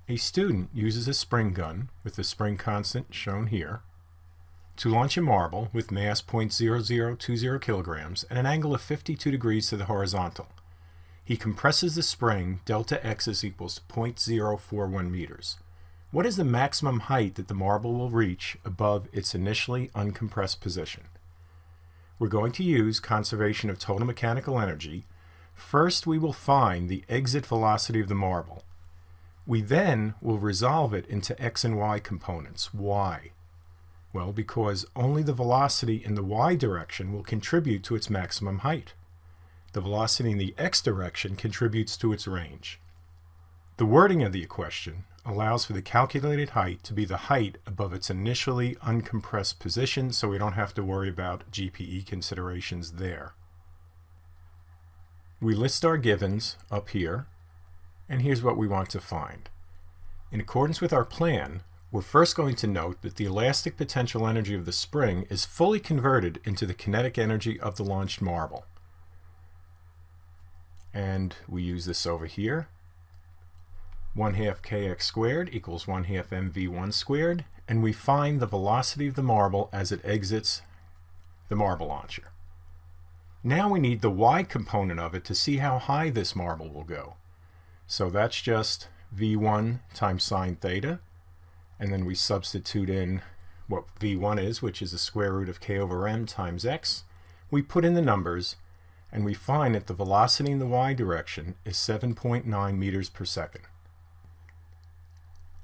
A student uses a spring gun with the spring constant shown here to launch a marble with mass 0.0020 kilograms and an angle of 52 degrees to the horizontal. He compresses the spring, delta x is equals to 0.041 meters. What is the maximum height that the marble will reach above its initially uncompressed position? We're going to use conservation of total mechanical energy. First, we will find the exit velocity of the marble. We then will resolve it into x and y components. Why? Well, because only the velocity in the y direction will contribute to its maximum height. The velocity in the x direction contributes to its range. The wording of the equation allows for the calculated height to be the height above its initially uncompressed position, so we don't have to worry about GPE considerations there. We list our givens up here, and here's what we want to find. In accordance with our plan, we're first going to note that the elastic potential energy of the spring is fully converted into the kinetic energy of the launched marble. And we use this over here. 1/2 kx squared equals 1/2 mv1 squared, and we find the velocity of the marble as it exits the marble launcher. Now we need the y component of it to see how high this marble will go. So that's just v1 times sine theta, and then we substitute in what v1 is, which is the square root of k over m times x. We put in the numbers, and we find that the velocity in the y direction is 7.9 meters per second.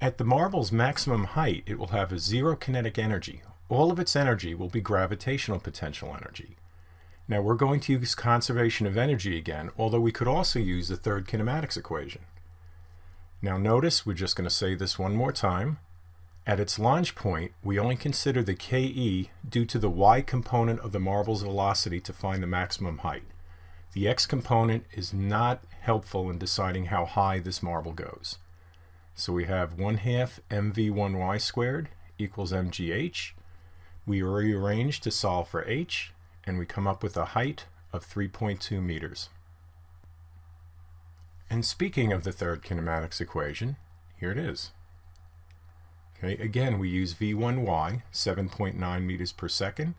At the marble's maximum height, it will have a zero kinetic energy. All of its energy will be gravitational potential energy. Now we're going to use conservation of energy again, although we could also use the third kinematics equation. Now notice, we're just going to say this one more time. At its launch point, we only consider the KE due to the y component of the marble's velocity to find the maximum height. The x component is not helpful in deciding how high this marble goes. So we have 1/2 mv1y squared equals mgh. We rearrange to solve for h, and we come up with a height of 3.2 meters. And speaking of the third kinematics equation, here it is. Okay, again, we use v1y, 7.9 meters per second.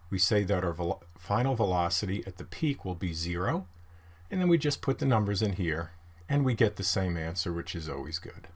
We say that our final velocity at the peak will be 0, and then we just put the numbers in here, and we get the same answer, which is always good.